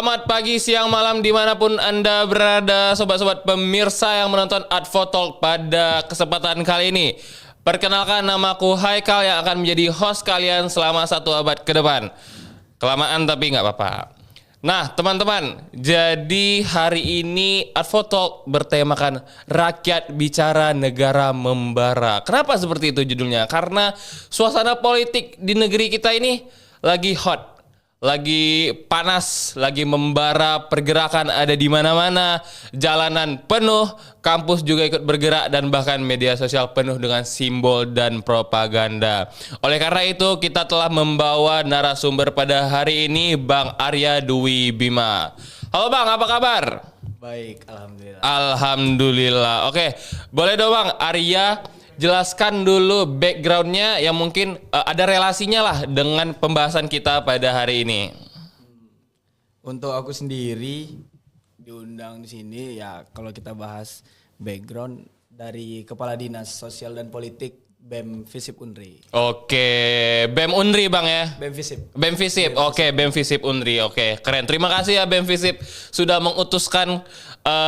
Selamat pagi, siang, malam dimanapun Anda berada, sobat-sobat pemirsa yang menonton Advo Talk pada kesempatan kali ini. Perkenalkan, namaku Haikal yang akan menjadi host kalian selama 1 abad ke depan. Kelamaan tapi nggak apa-apa. Nah teman-teman, jadi hari ini Advo Talk bertemakan Rakyat Bicara Negara Membara. Kenapa seperti itu judulnya? Karena suasana politik di negeri kita ini lagi hot. Lagi panas, lagi membara, pergerakan ada di mana-mana, jalanan penuh, kampus juga ikut bergerak dan bahkan media sosial penuh dengan simbol dan propaganda. Oleh karena itu kita telah membawa narasumber pada hari ini, Bang Arya Dwi Bima. Halo Bang, apa kabar? Baik, alhamdulillah. Alhamdulillah. Oke, boleh dong Bang Arya jelaskan dulu backgroundnya yang mungkin ada relasinya lah dengan pembahasan kita pada hari ini. Untuk aku sendiri diundang di sini ya, kalau kita bahas background dari Kepala Dinas Sosial dan Politik BEM Visip Unri. Oke, BEM Unri Bang ya? BEM Visip. BEM Visip, oke, BEM Visip Unri, oke, keren. Terima kasih ya BEM Visip sudah mengutuskan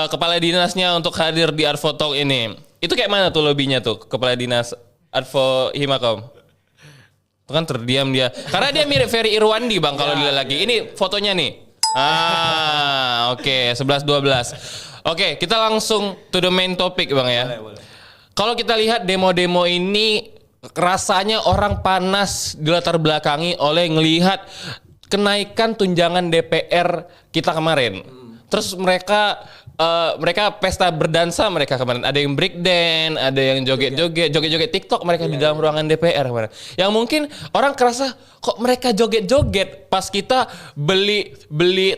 kepala dinasnya untuk hadir di Advo Talk ini. Itu kayak mana tuh lobbynya tuh, kepala dinas Advo Himakom? Itu kan terdiam dia, karena dia mirip Ferry Irwandi Bang kalau dilihat lagi. Ini fotonya nih. Oke, 11-12. Oke, kita langsung to the main topic Bang ya. Boleh. Kalau kita lihat demo-demo ini, rasanya orang panas dilatar belakangi oleh ngelihat kenaikan tunjangan DPR kita kemarin. Terus mereka pesta berdansa mereka kemarin. Ada yang break dance, ada yang joget-joget TikTok mereka di dalam ruangan DPR kemarin. Yang mungkin orang kerasa kok mereka joget-joget pas kita beli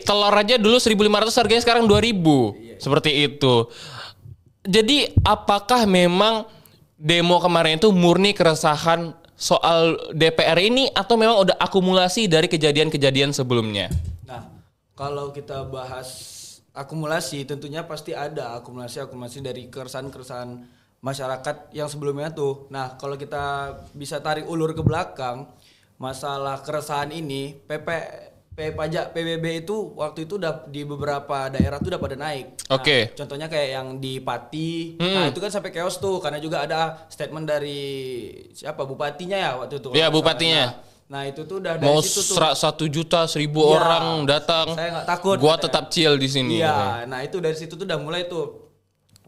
telur aja dulu 1.500 harganya sekarang 2.000. Seperti itu. Jadi apakah memang demo kemarin itu murni keresahan soal DPR ini atau memang udah akumulasi dari kejadian-kejadian sebelumnya? Nah, kalau kita bahas akumulasi, tentunya pasti ada akumulasi dari keresahan-keresahan masyarakat yang sebelumnya tuh. Nah, kalau kita bisa tarik ulur ke belakang, masalah keresahan ini, pajak PBB itu waktu itu udah di beberapa daerah tuh udah pada naik. Nah, Oke. contohnya kayak yang di Pati, nah itu kan sampai chaos tuh karena juga ada statement dari siapa bupatinya ya waktu itu. Iya, bupatinya. Nah itu tuh udah dari Mau situ tuh. 1 juta 1.000 Iya, orang datang. saya nggak takut. Gua tetap chill di sini. Iya, nah itu dari situ tuh udah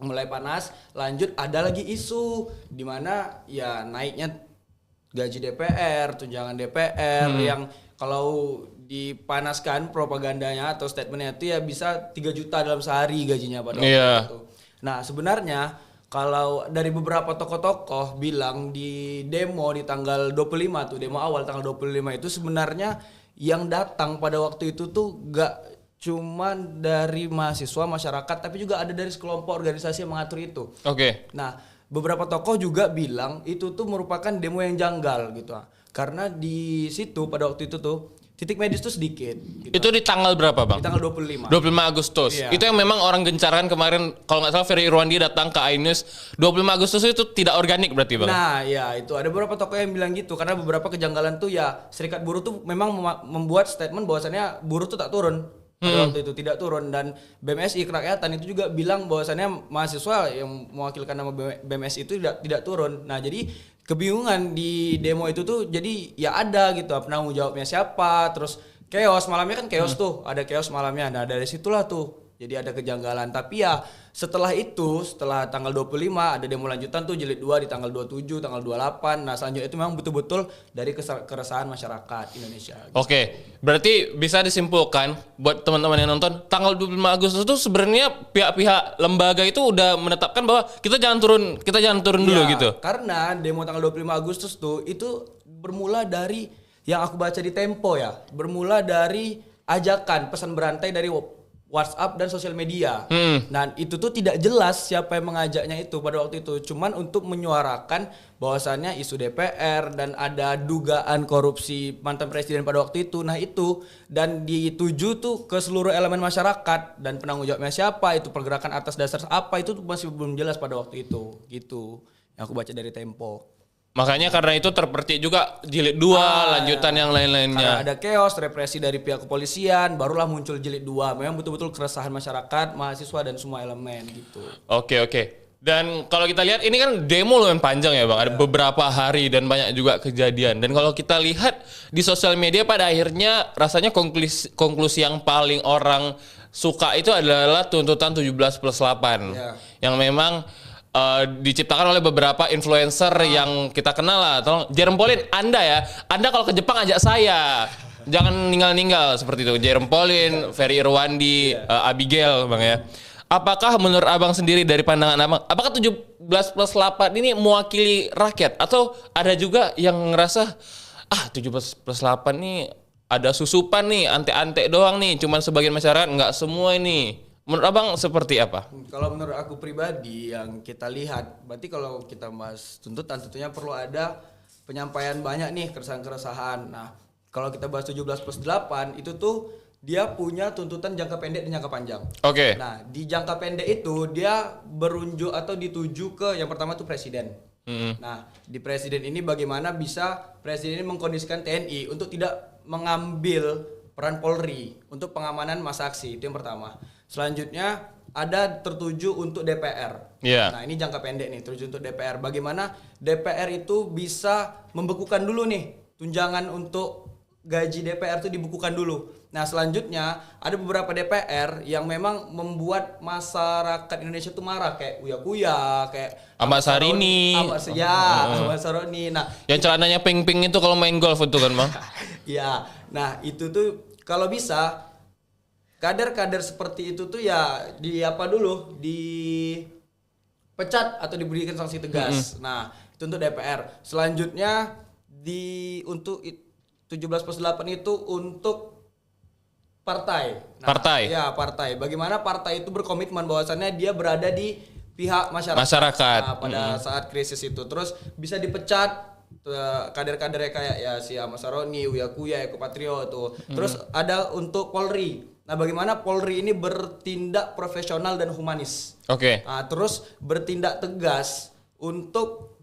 mulai panas. Lanjut ada lagi isu di mana ya naiknya gaji DPR, tunjangan DPR yang kalau dipanaskan propagandanya atau statementnya itu ya bisa 3 juta dalam sehari gajinya pada waktu itu. Nah sebenarnya kalau dari beberapa tokoh-tokoh bilang di demo di tanggal 25 tuh, demo awal tanggal 25 itu sebenarnya yang datang pada waktu itu tuh gak cuman dari mahasiswa, masyarakat, tapi juga ada dari sekelompok organisasi yang mengatur itu. Oke. Nah, beberapa tokoh juga bilang itu tuh merupakan demo yang janggal gitu. Karena di situ pada waktu itu tuh titik medis tuh sedikit. Gitu. Itu di tanggal berapa Bang? Di tanggal 25. 25 Agustus. Iya. Itu yang memang orang gencaran kemarin, kalau nggak salah Ferry Irwandi datang ke iNews. 25 Agustus itu tidak organik berarti Bang? Nah ya itu ada beberapa tokoh yang bilang gitu. Karena beberapa kejanggalan tuh ya Serikat Buruh tuh memang membuat statement bahwasannya buruh tuh tak turun. Pada waktu itu tidak turun. Dan BMSI Kerakyatan itu juga bilang bahwasannya mahasiswa yang mewakilkan nama BMSI itu tidak turun. Nah jadi kebingungan di demo itu tuh jadi ya ada gitu penanggung jawabnya siapa, terus chaos malamnya kan chaos tuh, ada chaos malamnya. Nah dari situlah tuh jadi ada kejanggalan. Tapi ya setelah tanggal 25 ada demo lanjutan tuh jilid 2 di tanggal 27, tanggal 28. Nah selanjutnya itu memang betul-betul dari keresahan masyarakat Indonesia gitu. Oke, berarti bisa disimpulkan buat teman-teman yang nonton, tanggal 25 Agustus itu sebenarnya pihak-pihak lembaga itu udah menetapkan bahwa kita jangan turun dulu gitu. Karena demo tanggal 25 Agustus tuh itu bermula dari yang aku baca di Tempo ya, bermula dari ajakan pesan berantai dari WhatsApp dan sosial media. Nah itu tuh tidak jelas siapa yang mengajaknya itu pada waktu itu. Cuman untuk menyuarakan bahwasannya isu DPR dan ada dugaan korupsi mantan presiden pada waktu itu. Nah itu dan dituju tuh ke seluruh elemen masyarakat dan penanggung jawabnya siapa, itu pergerakan atas dasar apa itu tuh masih belum jelas pada waktu itu. Gitu yang aku baca dari Tempo. Makanya karena itu terpercik juga jilid 2, lanjutan yang Karena lain-lainnya. ada chaos, represi dari pihak kepolisian, barulah muncul jilid 2. Memang betul-betul keresahan masyarakat, mahasiswa dan semua elemen gitu. Oke. Dan kalau kita lihat ini kan demo lumayan panjang ya Bang. Ada beberapa hari dan banyak juga kejadian. Dan kalau kita lihat di sosial media pada akhirnya rasanya konklusi yang paling orang suka itu adalah tuntutan 17+8. Ya. Yang memang diciptakan oleh beberapa influencer yang kita kenal lah. Tolong Jerome Pauline, Anda kalau ke Jepang ajak saya. Jangan ninggal-ninggal seperti itu. Jerome Pauline, Ferry Irwandi, Abigail Bang ya. Apakah menurut Abang sendiri dari pandangan Abang, apakah 17+8 ini mewakili rakyat atau ada juga yang ngerasa 17+8 nih ada susupan nih, ante-ante doang nih, cuman sebagian masyarakat nggak semua ini. Menurut Abang seperti apa? Kalau menurut aku pribadi yang kita lihat, berarti kalau kita bahas tuntutan tentunya perlu ada penyampaian banyak nih keresahan-keresahan. Nah, kalau kita bahas 17+8 itu tuh dia punya tuntutan jangka pendek dan jangka panjang. Oke. Nah, di jangka pendek itu dia berunjuk atau dituju ke yang pertama tuh presiden. Nah, di presiden ini bagaimana bisa presiden ini mengkondisikan TNI untuk tidak mengambil peran Polri untuk pengamanan masa aksi, itu yang pertama. Selanjutnya ada tertuju untuk DPR. Iya. Nah, ini jangka pendek nih, tertuju untuk DPR. Bagaimana DPR itu bisa membekukan dulu nih tunjangan untuk gaji DPR itu dibukukan dulu. Nah, selanjutnya ada beberapa DPR yang memang membuat masyarakat Indonesia itu marah kayak Uya-Kuya, kayak Ahmad Saroni. Ahmad Saroni. Nah, Yang celananya pink-pink itu kalau main golf itu kan Bang? ya. Nah, itu tuh kalau bisa kader-kader seperti itu tuh ya dipecat atau diberikan sanksi tegas. Nah, itu untuk DPR. Selanjutnya untuk 17+8 itu untuk partai. Nah, Partai. Ya, partai. Bagaimana partai itu berkomitmen bahwasannya dia berada di pihak masyarakat. Nah, pada saat krisis itu. Terus bisa dipecat kader-kadernya kayak ya si Ahmad Saroni, Uya-Kuya, Eko Patrio tuh. Terus ada untuk Polri. Nah, bagaimana Polri ini bertindak profesional dan humanis. Oke. Nah, terus bertindak tegas untuk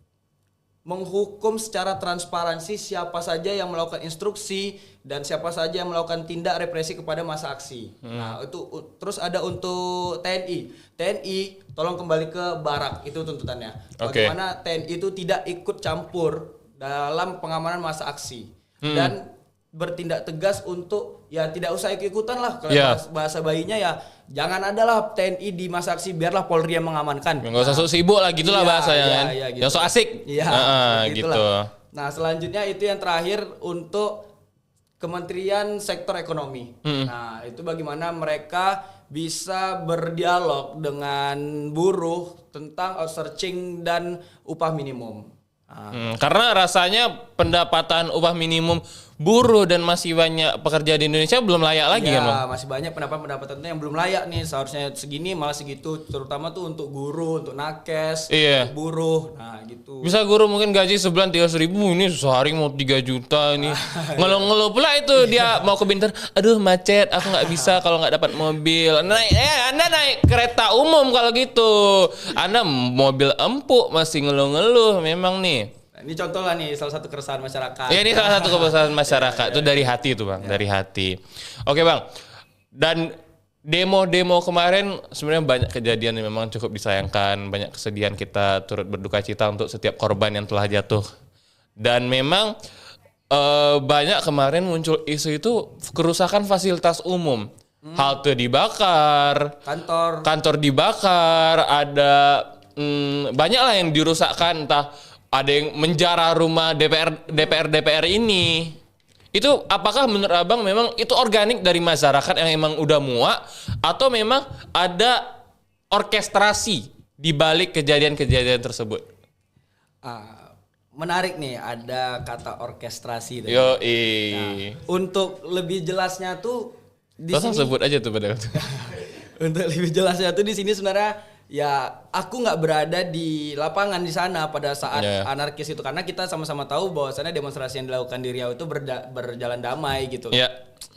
menghukum secara transparansi siapa saja yang melakukan instruksi dan siapa saja yang melakukan tindak represi kepada masa aksi. Nah, itu terus ada untuk TNI. TNI tolong kembali ke barak, itu tuntutannya. Oke. Bagaimana TNI itu tidak ikut campur dalam pengamanan masa aksi dan bertindak tegas untuk ya tidak usah ikut-ikutan lah kalau bahasa bayinya ya jangan adalah TNI di masa aksi, biarlah Polri yang mengamankan. Nggak usah sok sibuk lah gitulah bahasanya kan. Gitu. Yang sok asik. Iya, gitu. Nah, selanjutnya itu yang terakhir untuk Kementerian Sektor Ekonomi. Nah, itu bagaimana mereka bisa berdialog dengan buruh tentang outsourcing dan upah minimum. Karena rasanya pendapatan upah minimum buruh dan masih banyak pekerja di Indonesia belum layak lagi kan Bang? Masih banyak pendapatan yang belum layak nih, seharusnya segini malah segitu, terutama tuh untuk guru, untuk nakes, untuk buruh, nah gitu. Bisa guru mungkin gaji sebulan 300.000, ini sehari mau 3 juta nih. Ngeluh-ngeluh pula itu dia mau ke Bintan, aduh macet, aku nggak bisa kalau nggak dapat mobil. Anda naik kereta umum kalau gitu, Anda mobil empuk masih ngeluh-ngeluh memang nih. Ini contoh lah nih salah satu keresahan masyarakat. Ya ini salah satu keresahan masyarakat itu dari hati tuh Bang, dari hati. Oke Bang. Dan demo-demo kemarin sebenarnya banyak kejadian yang memang cukup disayangkan, banyak kesedihan, kita turut berduka cita untuk setiap korban yang telah jatuh. Dan memang banyak kemarin muncul isu itu kerusakan fasilitas umum. Halte dibakar, kantor dibakar, ada banyak lah yang dirusakkan, entah ada yang menjara rumah DPR ini. Itu apakah menurut Abang memang itu organik dari masyarakat yang emang udah muak atau memang ada orkestrasi di balik kejadian-kejadian tersebut? Menarik nih, ada kata orkestrasi. Untuk lebih jelasnya tuh di sini sebut aja tuh padahal. Untuk lebih jelasnya tuh di sini sebenarnya ya aku nggak berada di lapangan di sana pada saat anarkis itu, karena kita sama-sama tahu bahwasannya demonstrasi yang dilakukan di Riau itu berjalan damai gitu. Iya.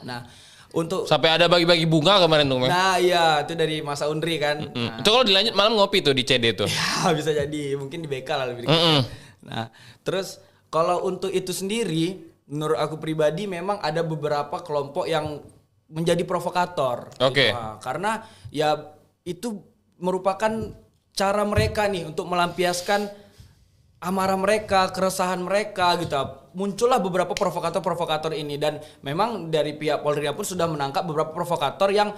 Nah, untuk sampai ada bagi-bagi bunga kemarin tuh. Nah, iya itu dari masa Unri kan. Itu kalau dilanjut malam ngopi tuh di CD tuh. Ya, bisa jadi mungkin di BK lah lebih. Nah, terus kalau untuk itu sendiri, menurut aku pribadi memang ada beberapa kelompok yang menjadi provokator. Oke. Gitu. Nah, karena ya itu merupakan cara mereka nih untuk melampiaskan amarah mereka, keresahan mereka gitu. Muncullah beberapa provokator-provokator ini dan memang dari pihak Polri pun sudah menangkap beberapa provokator yang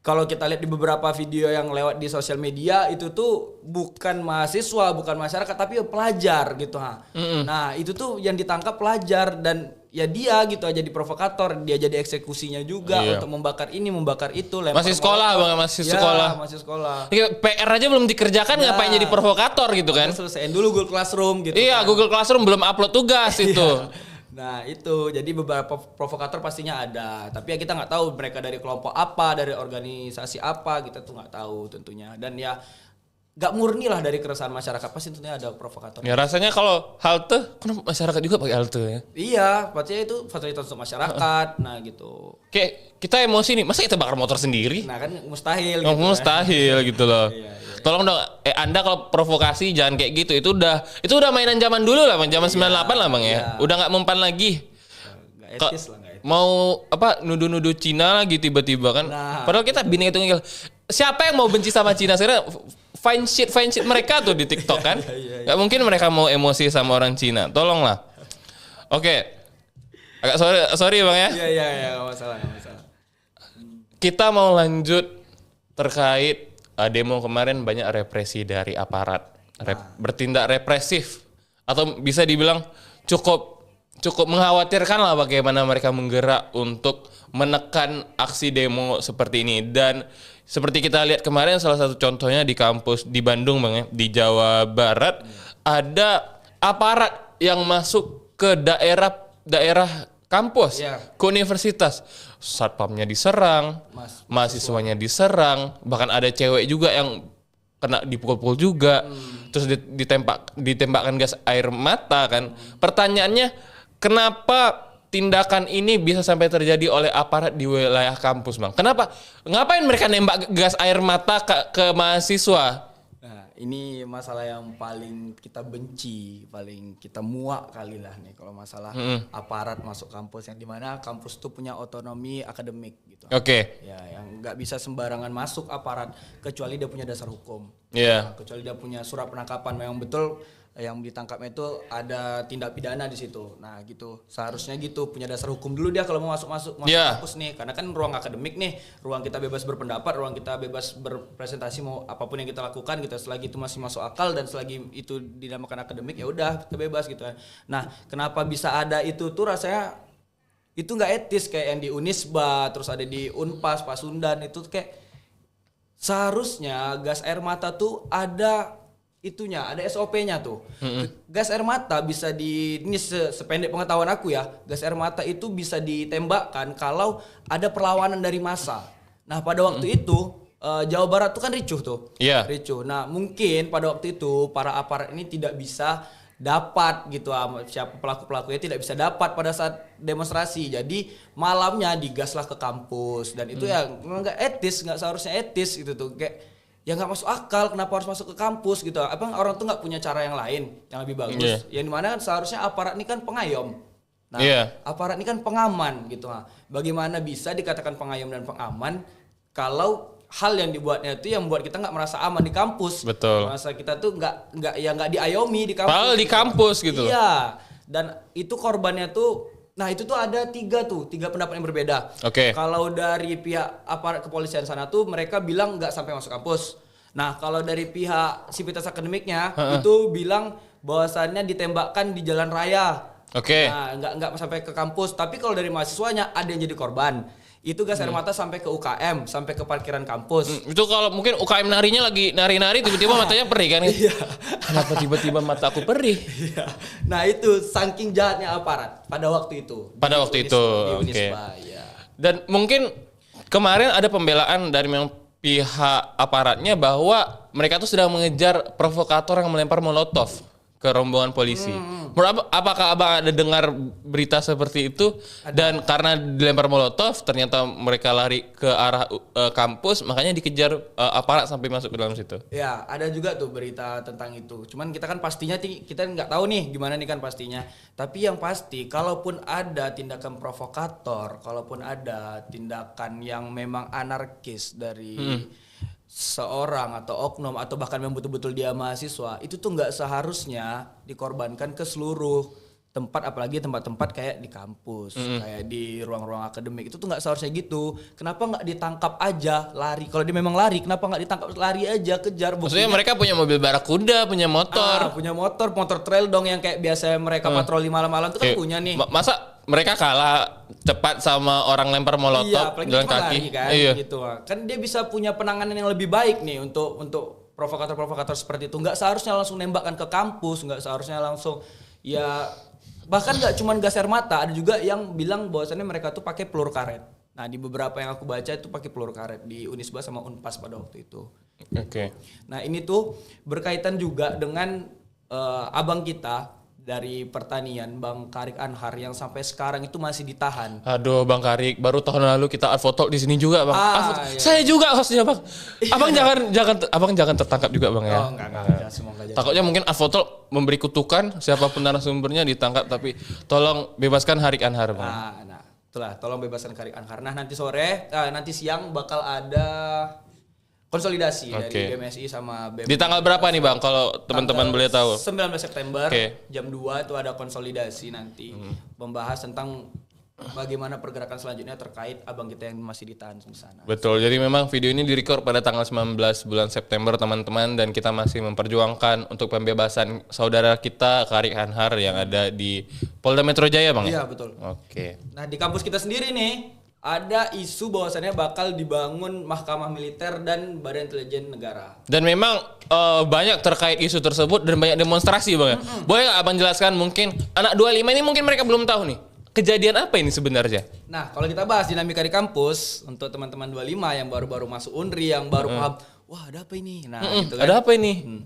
kalau kita lihat di beberapa video yang lewat di sosial media itu tuh bukan mahasiswa, bukan masyarakat tapi pelajar gitu ha. Nah, itu tuh yang ditangkap pelajar dan ya dia gitu aja di provokator, dia jadi eksekusinya juga untuk membakar ini, membakar itu, lempar Masih sekolah molotov. Bang, masih Ya, sekolah. masih sekolah. Ya, PR aja belum dikerjakan ngapain jadi provokator gitu kan? Selesaiin dulu Google Classroom gitu. Iya, kan. Google Classroom belum upload tugas itu. Nah itu jadi beberapa provokator pastinya ada, tapi ya kita nggak tahu mereka dari kelompok apa, dari organisasi apa, kita tuh nggak tahu tentunya. Dan ya nggak murni lah dari keresahan masyarakat, pasti tentunya ada provokator. Ya rasanya kalau halte, kan masyarakat juga pakai halte ya. Iya, pastinya itu fasilitas untuk masyarakat, nah gitu. Kayak kita emosi nih, masa kita bakar motor sendiri? Nah kan mustahil. Oh, gitu, mustahil gitu loh. Iya. Tolong dong, Anda kalau provokasi jangan kayak gitu. Itu udah mainan zaman dulu lah, Bang. Zaman 98 lah, Bang ya. Iya. Udah nggak mempan lagi. Nggak etis lah, nggak etis. Mau apa nuduh-nuduh Cina lagi tiba-tiba kan. Nah. Padahal kita bineka tunggal. Siapa yang mau benci sama Cina sekarang? Fine shit mereka tuh di TikTok kan. Iya. Gak mungkin mereka mau emosi sama orang Cina. Tolonglah. Oke. Agak sorry Bang ya. Iya, nggak masalah. Kita mau lanjut terkait demo kemarin banyak represi dari aparat. Bertindak represif. Atau bisa dibilang cukup mengkhawatirkan lah bagaimana mereka menggerak untuk menekan aksi demo seperti ini. Dan seperti kita lihat kemarin salah satu contohnya di kampus di Bandung Bang ya, di Jawa Barat ada aparat yang masuk ke daerah kampus, ke universitas. Satpamnya diserang, mahasiswanya diserang, bahkan ada cewek juga yang kena dipukul-pukul juga. Terus ditembakkan gas air mata kan. Pertanyaannya, kenapa tindakan ini bisa sampai terjadi oleh aparat di wilayah kampus, Bang? Kenapa? Ngapain mereka nembak gas air mata ke mahasiswa? Nah, ini masalah yang paling kita benci, paling kita muak kali lah nih kalau masalah aparat masuk kampus, yang dimana kampus itu punya otonomi akademik gitu. Oke. Ya, yang nggak bisa sembarangan masuk aparat kecuali dia punya dasar hukum. Iya. Nah, kecuali dia punya surat penangkapan, memang betul yang ditangkapnya itu ada tindak pidana di situ. Nah gitu, seharusnya gitu punya dasar hukum dulu dia kalau mau masuk kampus nih, karena kan ruang akademik nih, ruang kita bebas berpendapat, ruang kita bebas berpresentasi, mau apapun yang kita lakukan gitu, selagi itu masih masuk akal dan selagi itu dinamakan akademik ya udah kita bebas gitu. Nah kenapa bisa ada itu tuh rasanya itu nggak etis, kayak yang di Unisba, terus ada di Unpas, Pasundan, itu kayak seharusnya gas air mata tuh ada itunya, ada SOP-nya tuh. Gas air mata bisa ini sependek pengetahuan aku ya, gas air mata itu bisa ditembakkan kalau ada perlawanan dari massa. Nah pada waktu itu Jawa Barat tuh kan ricuh tuh. Iya. Ricuh. Nah mungkin pada waktu itu para aparat ini tidak bisa dapat gitu, siapa pelaku-pelakunya tidak bisa dapat pada saat demonstrasi. Jadi malamnya digaslah ke kampus dan itu ya nggak etis, nggak seharusnya etis gitu tuh, kayak ya nggak masuk akal, kenapa harus masuk ke kampus gitu. Apa orang tuh nggak punya cara yang lain yang lebih bagus? Yang dimana kan seharusnya aparat ini kan pengayom. Nah, aparat ini kan pengaman gitu. Nah, bagaimana bisa dikatakan pengayom dan pengaman kalau hal yang dibuatnya itu yang membuat kita nggak merasa aman di kampus? Betul. Merasa kita tuh nggak diayomi di kampus. Padahal di kampus gitu. Iya. Dan itu korbannya tuh. Nah itu tuh ada tiga pendapat yang berbeda. Oke. Kalau dari pihak aparat kepolisian sana tuh mereka bilang nggak sampai masuk kampus. Nah kalau dari pihak sivitas akademiknya itu bilang bahwasannya ditembakkan di jalan raya. Oke. Nah nggak sampai ke kampus. Tapi kalau dari mahasiswanya ada yang jadi korban. Itu gas air mata sampai ke UKM, sampai ke parkiran kampus. Itu kalau mungkin UKM narinya lagi nari-nari tiba-tiba matanya perih kan? Iya. Kenapa tiba-tiba mata aku perih? Iya. Nah itu saking jahatnya aparat pada waktu itu. Pada waktu itu, oke. Ya. Dan mungkin kemarin ada pembelaan dari memang pihak aparatnya bahwa mereka tuh sedang mengejar provokator yang melempar molotov ke rombongan polisi. Apakah abang ada dengar berita seperti itu? Dan karena dilempar molotov, ternyata mereka lari ke arah kampus, makanya dikejar aparat sampai masuk ke dalam situ. Ya, ada juga tuh berita tentang itu. Cuman kita kan pastinya kita nggak tahu nih gimana nih kan pastinya. Tapi yang pasti, kalaupun ada tindakan provokator, kalaupun ada tindakan yang memang anarkis dari seorang atau oknum atau bahkan yang betul-betul dia mahasiswa, itu tuh nggak seharusnya dikorbankan ke seluruh tempat, apalagi tempat-tempat kayak di kampus, kayak di ruang-ruang akademik. Itu tuh nggak seharusnya gitu. Kenapa nggak ditangkap aja, lari? Kalau dia memang lari, kenapa nggak ditangkap, lari aja, kejar? Maksudnya mereka punya mobil barakuda, punya motor. Punya motor trail dong yang kayak biasa mereka patroli malam-malam tuh kan punya nih. Masa mereka kalah cepat sama orang lempar molotov apalagi jalan cuma kaki lari kan, gitu. Kan dia bisa punya penanganan yang lebih baik nih untuk provokator-provokator seperti itu. Nggak seharusnya langsung nembakkan ke kampus, nggak seharusnya langsung ya, bahkan nggak cuma gas air mata, ada juga yang bilang bahwasannya mereka tuh pakai peluru karet. Nah, di beberapa yang aku baca itu pakai peluru karet di Unisba sama Unpas pada waktu itu. Oke. Nah, ini tuh berkaitan juga dengan abang kita dari pertanian, Bang Karik Anhar, yang sampai sekarang itu masih ditahan. Aduh Bang Karik, baru tahun lalu kita foto di sini juga Bang. Iya. Saya juga hostnya Bang. Abang jangan tertangkap juga Bang ya. Oh enggak, semoga aja. Takutnya mungkin foto memberi kutukan siapapun narasumbernya ditangkap, tapi tolong bebaskan Harik Anhar Bang. Nah, itulah, tolong bebaskan Karik Anhar. Nah, nanti siang bakal ada konsolidasi dari BMSI sama BEM. Di tanggal berapa nih Bang kalau teman-teman boleh tahu? 19 September jam 2 itu ada konsolidasi nanti. Membahas tentang bagaimana pergerakan selanjutnya terkait abang kita yang masih ditahan di sana. Betul. Jadi memang video ini direkord pada tanggal 19 bulan September teman-teman, dan kita masih memperjuangkan untuk pembebasan saudara kita Karik Anhar yang ada di Polda Metro Jaya Bang. Iya, betul. Oke. Nah, di kampus kita sendiri nih ada isu bahwasannya bakal dibangun mahkamah militer dan badan intelijen negara. Dan memang banyak terkait isu tersebut dan banyak demonstrasi Bang ya. Boleh nggak Abang jelaskan, mungkin anak 25 ini mungkin mereka belum tahu nih. Kejadian apa ini sebenarnya? Nah, kalau kita bahas dinamika di kampus untuk teman-teman 25 yang baru-baru masuk Unri, yang baru paham, wah ada apa ini? Nah, gitu kan. Ada apa ini?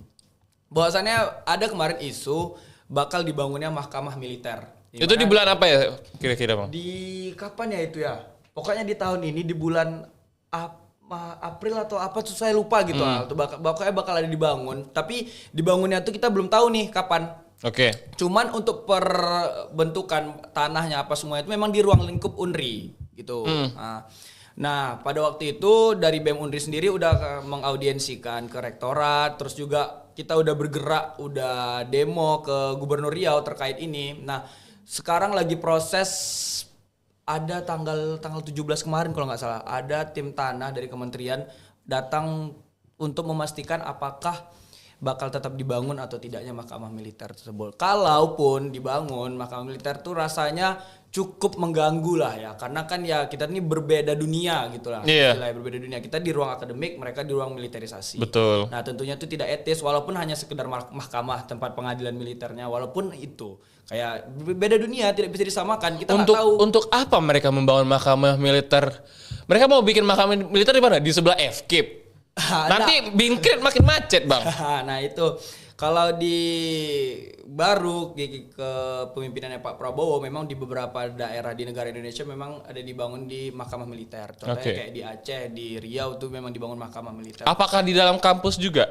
Bahwasannya ada kemarin isu bakal dibangunnya mahkamah militer. Itu di bulan apa ya kira-kira Bang? Di kapan ya itu ya? Pokoknya di tahun ini di bulan April atau apa tuh saya lupa gitu. Pokoknya bakal ada dibangun. Tapi dibangunnya tuh kita belum tahu nih kapan. Oke. Cuman untuk perbentukan tanahnya apa semua itu memang di ruang lingkup Unri gitu. Nah, pada waktu itu dari BEM Unri sendiri udah mengaudiensikan ke rektorat, terus juga kita udah bergerak, udah demo ke Gubernur Riau terkait ini. Nah, sekarang lagi proses, ada tanggal 17 kemarin kalau nggak salah, ada tim tanah dari kementerian datang untuk memastikan apakah bakal tetap dibangun atau tidaknya mahkamah militer tersebut. Kalaupun dibangun mahkamah militer tuh rasanya cukup mengganggu lah ya, karena kan ya kita ini berbeda dunia gitu lah. Berbeda dunia, kita di ruang akademik, mereka di ruang militerisasi. Betul. Nah, tentunya itu tidak etis walaupun hanya sekedar mahkamah tempat pengadilan militernya, walaupun itu kayak beda dunia, tidak bisa disamakan. Kita nggak tahu untuk apa mereka membangun mahkamah militer. Mereka mau bikin mahkamah militer di mana? Di sebelah FKIP. Nanti bingkrit makin macet Bang. Nah itu kalau di baru di kepemimpinannya Pak Prabowo, memang di beberapa daerah di negara Indonesia memang ada dibangun di mahkamah militer. Contohnya kayak di Aceh, di Riau tuh memang dibangun mahkamah militer. Apakah di dalam kampus juga?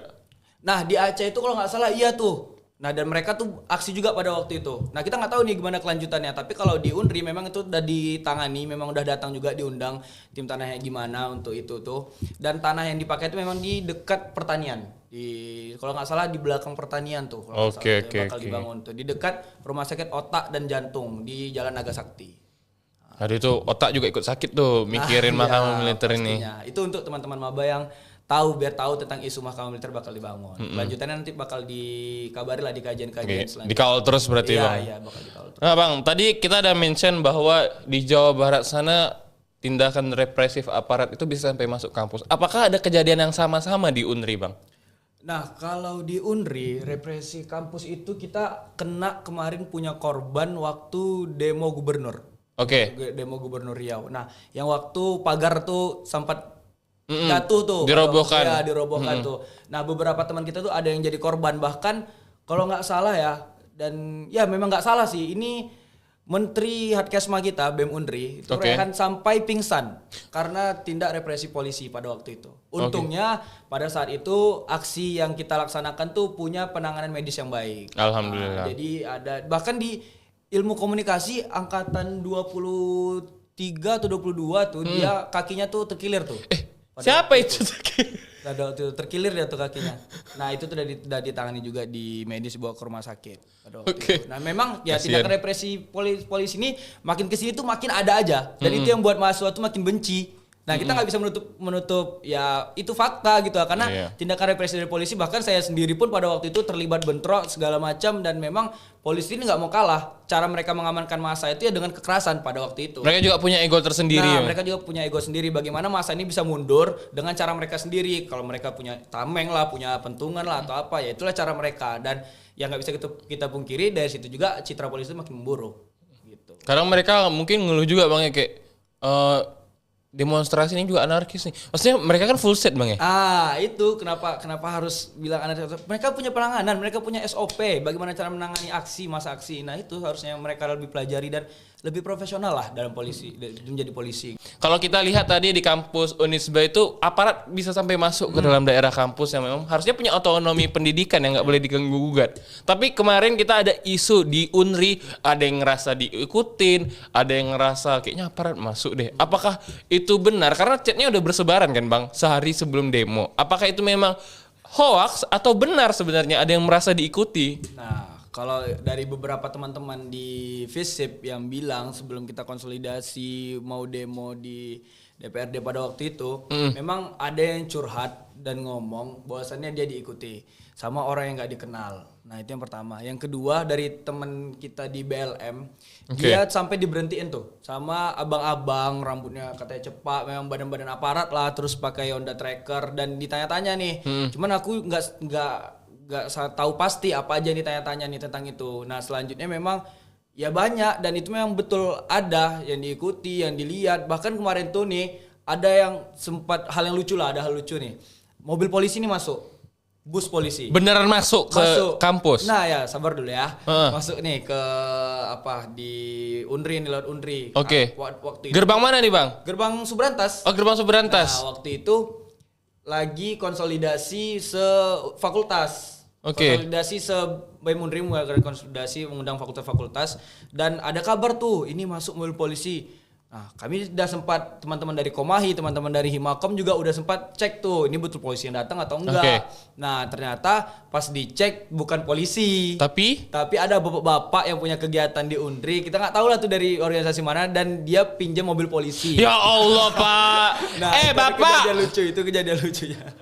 Nah, di Aceh itu kalau nggak salah iya tuh. Nah, dan mereka tuh aksi juga pada waktu itu. Nah, kita nggak tahu nih gimana kelanjutannya. Tapi kalau di Unri memang itu udah ditangani, memang udah datang juga diundang tim tanahnya gimana untuk itu tuh. Dan tanah yang dipakai itu memang di dekat pertanian. Kalau nggak salah di belakang pertanian tuh. Bakal dibangun tuh di dekat rumah sakit otak dan jantung di Jalan Naga Sakti. Aduh, itu otak juga ikut sakit tuh mikirin mahkamah militer pastinya. ini. Itu untuk teman-teman maba yang biar tahu tentang isu mahkamah militer bakal dibangun. Lanjutannya nanti bakal dikabari lah di kajian-kajian selanjutnya. Dikawal terus berarti Bang. Iya, bakal dikawal terus. Nah Bang, tadi kita ada mention bahwa di Jawa Barat sana tindakan represif aparat itu bisa sampai masuk kampus. Apakah ada kejadian yang sama-sama di Unri Bang? Nah, kalau di Unri, represi kampus itu kita kena kemarin punya korban waktu demo gubernur. Demo gubernur Riau. Nah, yang waktu pagar tuh sempat jatuh tuh, dirobohkan. Dirobohkan tuh. Nah, beberapa teman kita tuh ada yang jadi korban, bahkan kalau nggak salah ya, dan ya memang nggak salah sih ini Menteri Hadkesma kita BEM Unri itu rekan sampai pingsan karena tindak represi polisi pada waktu itu. Untungnya pada saat itu aksi yang kita laksanakan tuh punya penanganan medis yang baik. Alhamdulillah. Jadi ada bahkan di ilmu komunikasi angkatan 23 atau 22 tuh dia kakinya tuh terkilir tuh. Siapa itu? Ada tuh terkilir dia tuh kakinya. Nah itu tuh udah ditangani juga di medis bawa ke rumah sakit. Nah memang ya tindakan represi polisi ini makin kesini tuh makin ada aja. Dan itu yang buat mahasiswa tuh makin benci. Nah kita nggak bisa menutup ya itu fakta gitu karena tindakan represi dari polisi bahkan saya sendiri pun pada waktu itu terlibat bentrok segala macam dan memang polisi ini nggak mau kalah. Cara mereka mengamankan massa itu ya dengan kekerasan pada waktu itu. Mereka juga punya ego tersendiri. Nah mereka juga punya ego sendiri. Bagaimana massa ini bisa mundur dengan cara mereka sendiri. Kalau mereka punya tameng lah, punya pentungan lah atau apa ya itulah cara mereka dan yang nggak bisa kita pungkiri dari situ juga citra polisi itu makin memburuk. Gitu. Kadang mereka mungkin ngeluh juga bang ya kayak demonstrasi ini juga anarkis nih. Maksudnya mereka kan full set bang ya? Itu kenapa harus bilang anarkis? Mereka punya penanganan, mereka punya SOP, bagaimana cara menangani masa aksi. Nah itu harusnya mereka lebih pelajari dan lebih profesional lah dalam polisi, menjadi polisi. Kalau kita lihat tadi di kampus Unisba itu aparat bisa sampai masuk ke dalam daerah kampus yang memang harusnya punya otonomi pendidikan yang nggak boleh diganggu gugat. Tapi kemarin kita ada isu di Unri, ada yang ngerasa diikutin, ada yang ngerasa kayaknya aparat masuk deh. Apakah itu benar? Karena chatnya udah bersebaran kan bang, sehari sebelum demo. Apakah itu memang hoax atau benar sebenarnya ada yang merasa diikuti? Nah, kalau dari beberapa teman-teman di FISIP yang bilang sebelum kita konsolidasi mau demo di DPRD pada waktu itu, memang ada yang curhat dan ngomong bahwasannya dia diikuti sama orang yang nggak dikenal. Nah itu yang pertama. Yang kedua dari teman kita di BLM, dia sampai diberhentiin tuh sama abang-abang rambutnya katanya cepat, memang badan-badan aparat lah, terus pakai Honda Tracker dan ditanya-tanya nih. Cuman aku nggak tahu pasti apa aja nih tanya-tanya nih tentang itu. Nah selanjutnya memang ya banyak dan itu memang betul ada yang diikuti, yang dilihat. Bahkan kemarin tuh nih ada yang sempat hal yang lucu lah, ada hal lucu nih. Mobil polisi ini masuk, bus polisi. Beneran masuk ke kampus? Nah ya sabar dulu ya. Masuk nih ke di Unri, nih lewat Unri. Waktu itu. Gerbang mana nih bang? Gerbang Subrantas. Oh gerbang Subrantas. Nah waktu itu lagi konsolidasi fakultas. Konsolidasi BEM Unri mengadakan konsolidasi mengundang fakultas-fakultas dan ada kabar tuh ini masuk mobil polisi. Nah, kami udah sempat teman-teman dari Komahi, teman-teman dari Himakom juga udah sempat cek tuh ini betul polisi yang datang atau enggak. Nah, ternyata pas dicek bukan polisi. Tapi ada bapak-bapak yang punya kegiatan di Unri. Kita nggak tahu lah tuh dari organisasi mana dan dia pinjam mobil polisi. Ya Allah, Pak. Nah, Bapak. Itu kejadian lucunya.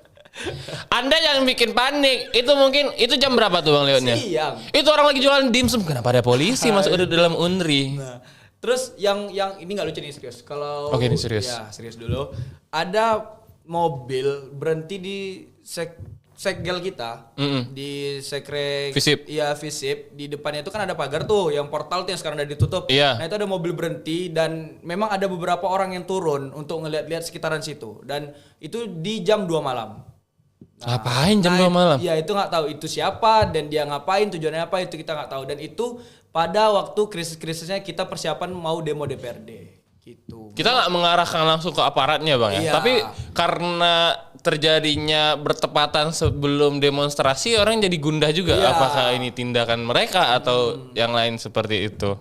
Anda yang bikin panik. Itu mungkin itu jam berapa tuh Bang Leonnya? Siang. Itu orang lagi jualan dimsum. Kenapa ada polisi masuk ke dalam Unri? Nah, terus yang ini nggak lucu nih serius. Kalau ini serius. Ya, serius dulu. Ada mobil berhenti di Sekgel kita di Sekre FISIP. Iya FISIP di depannya itu kan ada pagar tuh yang portal tuh yang sekarang udah ditutup. Iya. Nah itu ada mobil berhenti dan memang ada beberapa orang yang turun untuk ngeliat-liat sekitaran situ dan itu di jam 2 malam. Ngapain jam 2 malam? Ya itu nggak tahu itu siapa dan dia ngapain tujuannya apa itu kita nggak tahu dan itu pada waktu krisis-krisisnya kita persiapan mau demo DPRD gitu. Kita nggak mengarahkan langsung ke aparatnya bang ya, tapi karena terjadinya bertepatan sebelum demonstrasi orang jadi gundah juga. Apakah ini tindakan mereka atau yang lain seperti itu?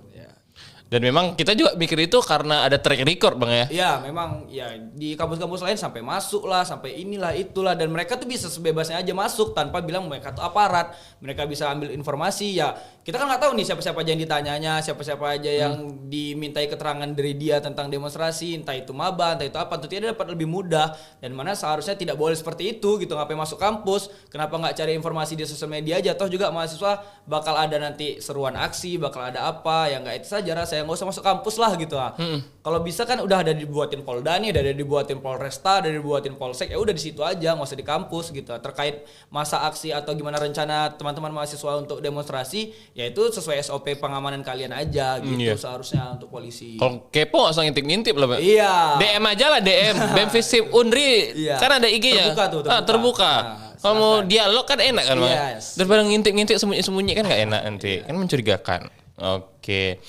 Dan memang kita juga mikir itu karena ada track record bang ya. Iya memang ya di kampus-kampus lain sampai masuk lah, sampai inilah itulah dan mereka tuh bisa sebebasnya aja masuk tanpa bilang mereka tuh aparat. Mereka bisa ambil informasi ya. Kita kan nggak tahu nih siapa-siapa aja yang ditanyanya, siapa-siapa aja yang dimintai keterangan dari dia tentang demonstrasi, entah itu maba, entah itu apa. Tentunya dia dapat lebih mudah dan mana seharusnya tidak boleh seperti itu gitu. Ngapain masuk kampus? Kenapa nggak cari informasi di sosial media aja? Toh juga mahasiswa bakal ada nanti seruan aksi, bakal ada apa? Ya nggak itu saja saya nggak usah masuk kampus lah gitu lah. Kalau bisa kan udah ada dibuatin Polda nih, udah ada dibuatin Polresta, udah dibuatin Polsek, ya udah di situ aja, nggak usah di kampus gitu. Terkait masa aksi atau gimana rencana teman-teman mahasiswa untuk demonstrasi, ya itu sesuai SOP pengamanan kalian aja gitu seharusnya untuk polisi. Kalau kepo nggak usah ngintip-ngintip lah, Pak. Iya. DM aja lah DM. BEM FISIP Unri kan ada IG ya. Terbuka tuh. Terbuka. Nah, Kalau mau dialog kan enak kan, Bang? Yes. Daripada ngintip-ngintip sembunyi-sembunyi kan nggak enak nanti. Kan mencurigakan. Oke.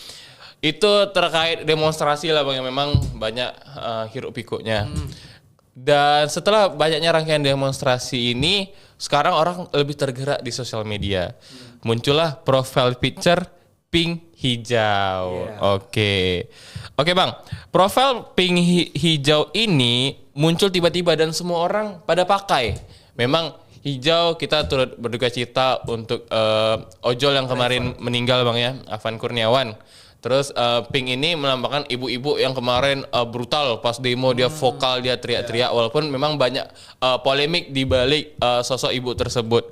Itu terkait demonstrasi lah Bang, yang memang banyak hiruk pikuknya. Dan setelah banyaknya rangkaian demonstrasi ini, sekarang orang lebih tergerak di sosial media. Muncullah profile picture pink hijau. Oke. Oke Bang, profile pink hijau ini muncul tiba-tiba dan semua orang pada pakai. Memang hijau, kita turut berduka cita untuk ojol yang kemarin meninggal Bang ya, Afan Kurniawan. Terus pink ini melambangkan ibu-ibu yang kemarin brutal pas demo, dia vokal, dia teriak-teriak walaupun memang banyak polemik di balik sosok ibu tersebut.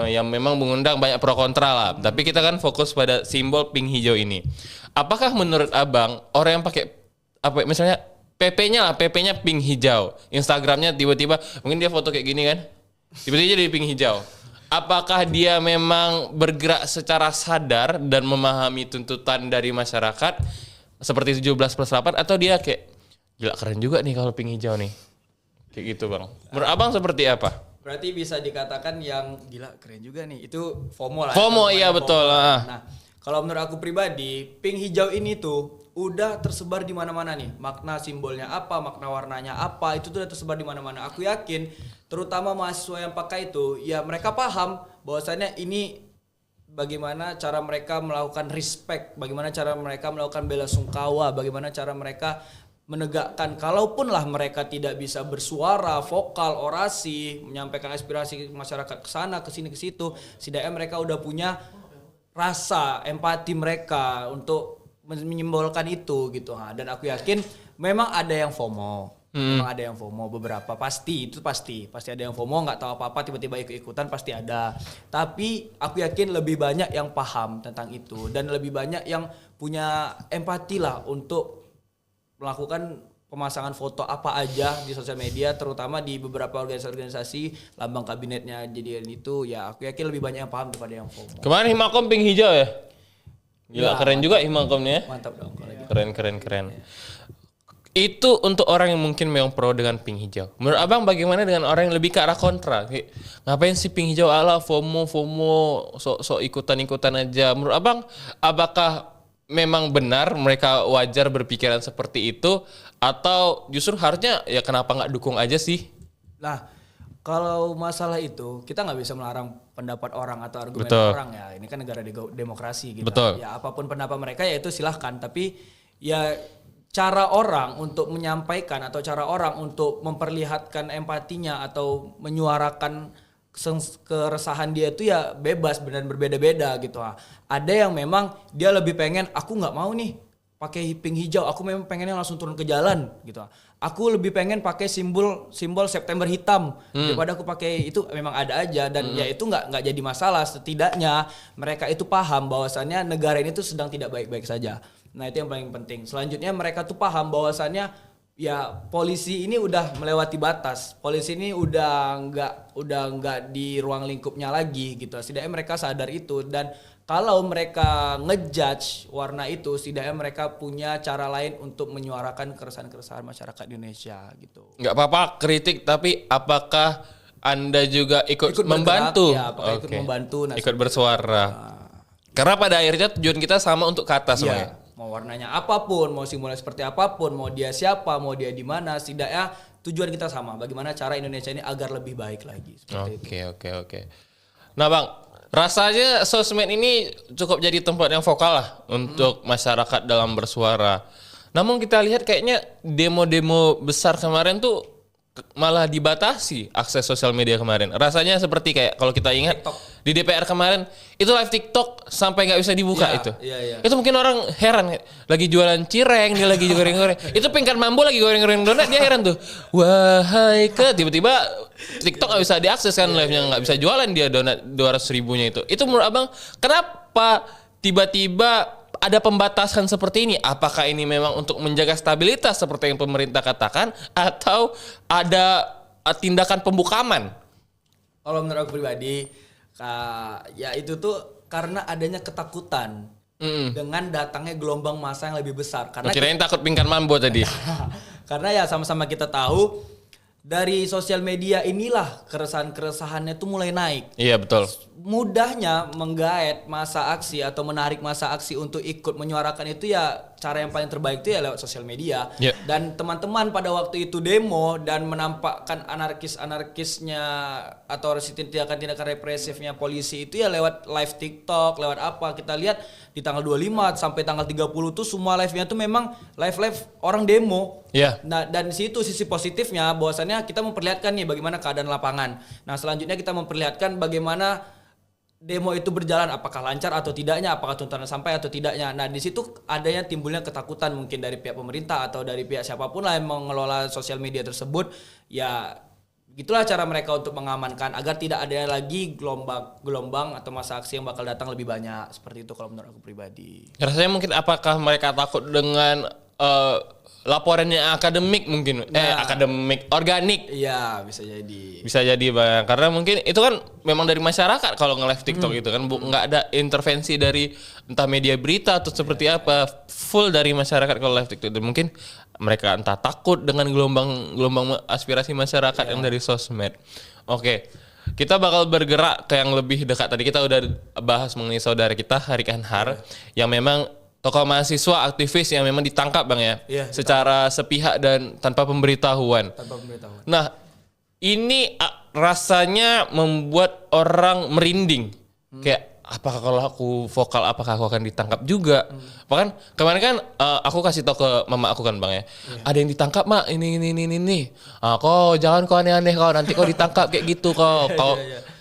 Yang memang mengundang banyak pro kontra lah. Tapi kita kan fokus pada simbol pink hijau ini. Apakah menurut Abang orang yang pakai apa misalnya PP-nya pink hijau, Instagramnya tiba-tiba mungkin dia foto kayak gini kan, tiba-tiba jadi pink hijau. Apakah dia memang bergerak secara sadar dan memahami tuntutan dari masyarakat seperti 17+8 atau dia kayak gila keren juga nih kalau pink hijau nih. Kayak gitu Bang. Menurut Abang seperti apa? Berarti bisa dikatakan yang gila keren juga nih. Itu FOMO lah. FOMO iya betul. Nah, kalau menurut aku pribadi, pink hijau ini tuh udah tersebar di mana-mana nih. Makna simbolnya apa, makna warnanya apa, itu tuh udah tersebar di mana-mana. Aku yakin terutama mahasiswa yang pakai itu, ya mereka paham bahwasannya ini bagaimana cara mereka melakukan respect, bagaimana cara mereka melakukan bela sungkawa, bagaimana cara mereka menegakkan, kalaupun lah mereka tidak bisa bersuara, vokal, orasi, menyampaikan aspirasi masyarakat ke sana, ke sini, ke situ, setidaknya mereka udah punya rasa empati mereka untuk menyimbolkan itu gitu. Dan aku yakin memang ada yang FOMO. Memang ada yang FOMO beberapa, pasti ada yang FOMO, nggak tahu apa-apa tiba-tiba ikut-ikutan, pasti ada. Tapi aku yakin lebih banyak yang paham tentang itu dan lebih banyak yang punya empati lah untuk melakukan pemasangan foto apa aja di sosial media, terutama di beberapa organisasi lambang kabinetnya jadian itu. Ya aku yakin lebih banyak yang paham daripada yang FOMO. Kemarin Himakom pink hijau ya? Gila, Ya, keren juga Himakomnya ya? Mantap dong kalau gitu. Keren. Itu untuk orang yang mungkin memang pro dengan pink hijau. Menurut Abang bagaimana dengan orang yang lebih ke arah kontra? Kayak, ngapain sih pink hijau ala FOMO, sok ikutan-ikutan aja. Menurut Abang, apakah memang benar mereka wajar berpikiran seperti itu atau justru harusnya ya kenapa nggak dukung aja sih? Nah, kalau masalah itu kita nggak bisa melarang pendapat orang atau argumen Betul. orang ya. Ini kan negara demokrasi gitu. Betul. Ya apapun pendapat mereka ya itu silahkan. Tapi ya cara orang untuk menyampaikan atau cara orang untuk memperlihatkan empatinya atau menyuarakan keresahan dia itu ya bebas dan berbeda-beda gitu. Ada yang memang dia lebih pengen, aku nggak mau nih pakai pink hijau, aku memang pengennya langsung turun ke jalan gitu. Aku lebih pengen pakai simbol September hitam daripada aku pakai itu, memang ada aja dan ya itu nggak jadi masalah. Setidaknya mereka itu paham bahwasannya negara ini tuh sedang tidak baik-baik saja. Nah itu yang paling penting. Selanjutnya mereka tuh paham bahwasannya ya polisi ini udah melewati batas. Polisi ini udah nggak di ruang lingkupnya lagi gitu. Setidaknya mereka sadar itu dan kalau mereka ngejudge warna itu, setidaknya mereka punya cara lain untuk menyuarakan keresahan-keresahan masyarakat Indonesia gitu. Nggak apa-apa kritik, tapi apakah Anda juga ikut membantu? Ya, apakah ikut membantu? Nah, ikut bersuara. Karena pada akhirnya tujuan kita sama untuk ke atas semuanya. Mau warnanya apapun, mau simbolnya seperti apapun, mau dia siapa, mau dia di mana, setidaknya tujuan kita sama. Bagaimana cara Indonesia ini agar lebih baik lagi. Oke. Nah Bang, rasanya sosmed ini cukup jadi tempat yang vokal lah untuk masyarakat dalam bersuara. Namun kita lihat kayaknya demo-demo besar kemarin tuh malah dibatasi akses sosial media kemarin. Rasanya seperti kayak kalau kita ingat TikTok. Di DPR kemarin itu live TikTok sampai nggak bisa dibuka itu. Iya. Itu mungkin orang heran lagi jualan cireng, dia lagi goreng-goreng. Itu Pinkan Mambo lagi goreng-goreng donat, dia heran tuh. Wahai tiba-tiba TikTok nggak bisa diakses kan live-nya, nggak bisa jualan dia donat 200.000-nya itu. Itu menurut Abang kenapa tiba-tiba ada pembatasan seperti ini? Apakah ini memang untuk menjaga stabilitas seperti yang pemerintah katakan atau ada tindakan pembukaman? Kalau menurut aku pribadi, ya itu tuh karena adanya ketakutan dengan datangnya gelombang masa yang lebih besar. Karena kirain takut Pinkan Mambo tadi. karena ya sama-sama kita tahu dari sosial media inilah keresahan-keresahannya tuh mulai naik. Iya betul. Mudahnya menggaet masa aksi atau menarik masa aksi untuk ikut menyuarakan itu ya cara yang paling terbaik itu ya lewat sosial media. Yeah. Dan teman-teman pada waktu itu demo dan menampakkan anarkisnya atau tindakan-tindakan represifnya polisi itu ya lewat live TikTok, lewat apa. Kita lihat di tanggal 25 sampai tanggal 30 tuh semua live-nya tuh memang live orang demo. Iya. Nah, dan di situ sisi positifnya bahwasannya kita memperlihatkan nih bagaimana keadaan lapangan. Nah, selanjutnya kita memperlihatkan bagaimana demo itu berjalan, apakah lancar atau tidaknya, apakah tuntutan sampai atau tidaknya. Nah, di situ adanya timbulnya ketakutan mungkin dari pihak pemerintah atau dari pihak siapapun lah yang mengelola sosial media tersebut. Ya, gitulah cara mereka untuk mengamankan agar tidak ada lagi gelombang atau masa aksi yang bakal datang lebih banyak. Seperti itu kalau menurut aku pribadi. Rasanya mungkin apakah mereka takut dengan laporannya akademik mungkin, akademik organik. Iya, bisa jadi. Bisa jadi Bang, karena mungkin itu kan memang dari masyarakat kalau nge-live TikTok itu kan nggak ada intervensi dari entah media berita atau seperti apa, full dari masyarakat kalau live TikTok itu. Mungkin mereka entah takut dengan gelombang aspirasi masyarakat yang dari sosmed. Oke. Kita bakal bergerak ke yang lebih dekat. Tadi kita udah bahas mengenai saudara kita Harik Anhar yang memang tokoh mahasiswa aktivis yang memang ditangkap Bang ya, secara sepihak dan tanpa pemberitahuan. Nah, ini rasanya membuat orang merinding. Kayak apakah kalau aku vokal apakah aku akan ditangkap juga? Bahkan kemarin kan aku kasih tahu ke mama aku kan Bang ya. Ada yang ditangkap Mak, ini. Kau jangan kau aneh-aneh kau, nanti kau ditangkap kayak gitu kau. Kau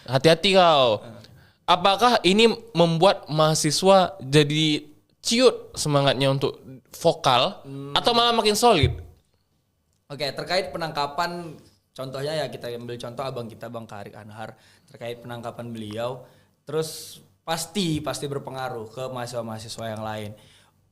hati-hati kau. Apakah ini membuat mahasiswa jadi ciut semangatnya untuk vokal atau malah makin solid? Oke, terkait penangkapan, contohnya ya kita ambil contoh abang kita Bang Harik Anhar, terkait penangkapan beliau, terus pasti berpengaruh ke mahasiswa-mahasiswa yang lain.